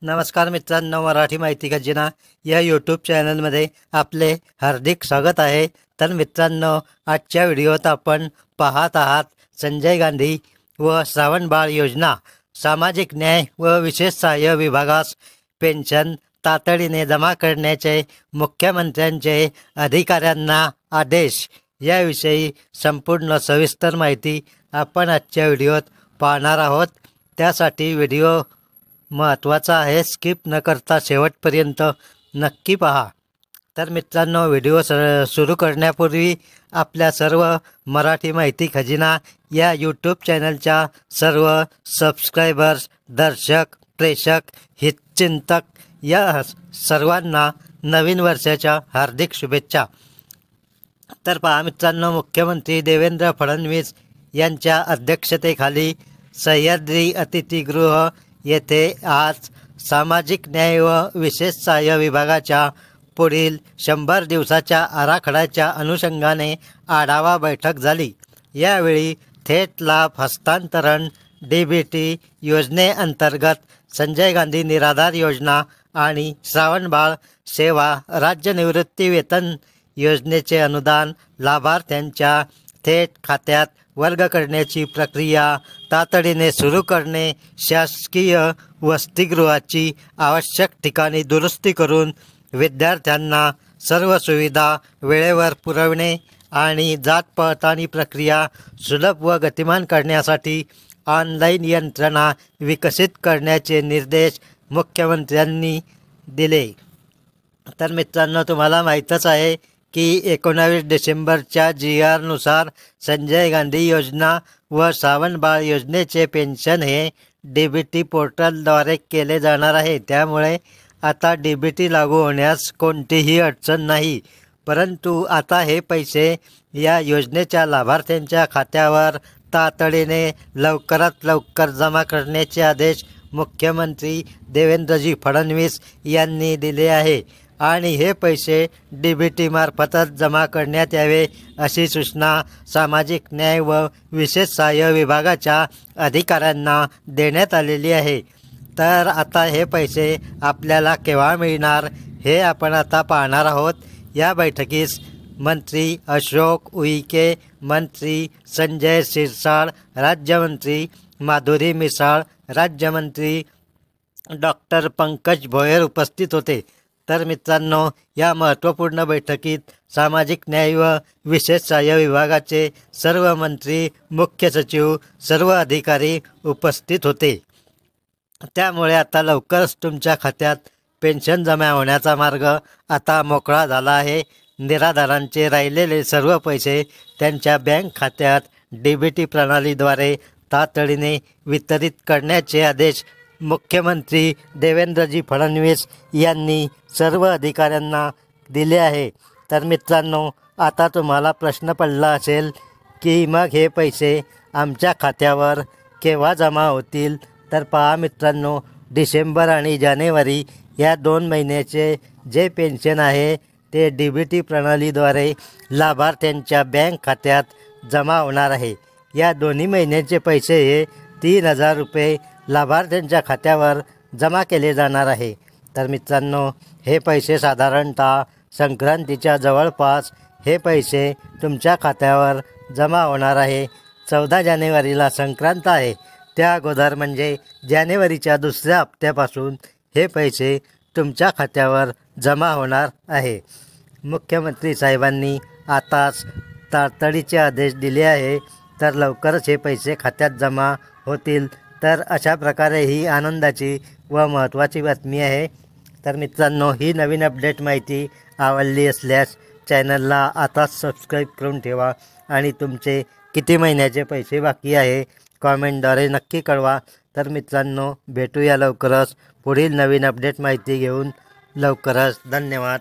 नमस्कार मित्रांनो, मराठी माहिती खजिना या यूट्यूब चॅनलमध्ये आपले हार्दिक स्वागत आहे। तर मित्रांनो, आजच्या व्हिडिओत आपण पाहत आहात संजय गांधी व श्रावणबाळ योजना, सामाजिक न्याय व विशेष सहाय्य विभागास पेन्शन तातडीने जमा करण्याचे मुख्यमंत्र्यांचे अधिकाऱ्यांना आदेश याविषयी संपूर्ण सविस्तर माहिती आपण आजच्या व्हिडिओत पाहणार आहोत। त्यासाठी व्हिडिओ महत्त्वाचा आहे, स्किप न करता शेवटपर्यंत नक्की पहा। तर मित्रांनो, व्हिडिओ सुरू करण्यापूर्वी आपल्या सर्व मराठी माहिती खजिना या यूट्यूब चॅनलच्या सर्व सबस्क्रायबर्स, दर्शक, प्रेक्षक, हितचिंतक या सर्वांना नवीन वर्षाच्या हार्दिक शुभेच्छा। तर पहा मित्रांनो, मुख्यमंत्री देवेंद्र फडणवीस यांच्या अध्यक्षतेखाली सह्याद्री अतिथीगृह येथे आज सामाजिक न्याय व विशेष सहाय्य विभागाच्या पुढील 100 दिवसाच्या आराखड्याच्या अनुषंगाने आढावा बैठक झाली। यावेळी थेट लाभ हस्तांतरण DBT योजनेअंतर्गत संजय गांधी निराधार योजना आणि श्रावणबाळ सेवा राज्य निवृत्ती वेतन योजनेचे अनुदान लाभार्थ्यांच्या थेट खात्यात वर्ग करण्याची प्रक्रिया तातडीने सुरू करणे, शासकीय वसतिगृहाची आवश्यक ठिकाणी दुरुस्ती करून विद्यार्थ्यांना सर्व सुविधा वेळेवर पुरवणे आणि जात पडताळणी प्रक्रिया सुलभ व गतिमान करण्यासाठी ऑनलाईन यंत्रणा विकसित करण्याचे निर्देश मुख्यमंत्र्यांनी दिले। तर मित्रांनो, तुम्हाला माहीतच आहे की 19 डिसेंबरच्या GR नुसार संजय गांधी योजना व श्रावणबाळ योजनेचे पेन्शन हे DBT पोर्टलद्वारे केले जाणार आहे। त्यामुळे आता DBT लागू होण्यास कोणतीही अडचण नाही। परंतु आता हे पैसे या योजनेच्या लाभार्थ्यांच्या खात्यावर तातडीने लवकरात लवकर जमा करण्याचे आदेश मुख्यमंत्री देवेंद्रजी फडणवीस यांनी दिले आहे आणि हे पैसे DBT मार्फतच जमा करण्यात यावे अशी सूचना सामाजिक न्याय व विशेष सहाय्य विभागाच्या अधिकाऱ्यांना देण्यात आलेली आहे। तर आता हे पैसे आपल्याला केव्हा मिळणार हे आपण आता पाहणार आहोत। या बैठकीस मंत्री अशोक उईके, मंत्री संजय शिरसाट, राज्यमंत्री माधुरी मिसाळ, राज्यमंत्री डॉक्टर पंकज भोयर उपस्थित होते। तर मित्रांनो, या महत्त्वपूर्ण बैठकीत सामाजिक न्याय व विशेष सहाय्य विभागाचे सर्व मंत्री, मुख्य सचिव, सर्व अधिकारी उपस्थित होते। त्यामुळे आता लवकरच तुमच्या खात्यात पेन्शन जमा होण्याचा मार्ग आता मोकळा झाला आहे। निराधारांचे राहिलेले सर्व पैसे त्यांच्या बँक खात्यात DBT प्रणालीद्वारे तातडीने वितरित करण्याचे आदेश मुख्यमंत्री देवेंद्रजी फडणवीस यांनी सर्व अधिकाऱ्यांना दिले आहे। तर मित्रांनो, आता तुम्हाला प्रश्न पडला असेल की मग हे पैसे आमच्या खात्यावर केव्हा जमा होतील? तर पहा मित्रांनो, डिसेंबर आणि जानेवारी या 2 महिन्याचे जे पेन्शन आहे ते DBT प्रणालीद्वारे लाभार्थ्यांच्या बँक खात्यात जमा होणार आहे। या दोन्ही महिन्याचे पैसे हे 3000 रुपये लाभार्थ्यांच्या खात्यावर जमा केले जाणार आहे। तर मित्रांनो, हे पैसे साधारणतः संक्रांतीच्या जवळपास हे पैसे तुमच्या खात्यावर जमा होणार आहे। 14 जानेवारीला संक्रांत आहे, त्या अगोदर म्हणजे जानेवारीच्या 2ऱ्या हप्त्यापासून हे पैसे तुमच्या खात्यावर जमा होणार आहे। मुख्यमंत्री साहेबांनी आताच तातडीचे आदेश दिले आहे, तर लवकरच हे पैसे खात्यात जमा होतील। तर अशा प्रकारे ही आनंदाची व महत्त्वाची बातमी आहे। तर मित्रांनो, ही नवीन अपडेट माहिती आवडली असल्यास चॅनलला आताच सबस्क्राईब करून ठेवा आणि तुमचे किती महिन्याचे पैसे बाकी आहे कॉमेंटद्वारे नक्की कळवा। तर मित्रांनो, भेटूया लवकरच पुढील नवीन अपडेट माहिती घेऊन लवकरच। धन्यवाद।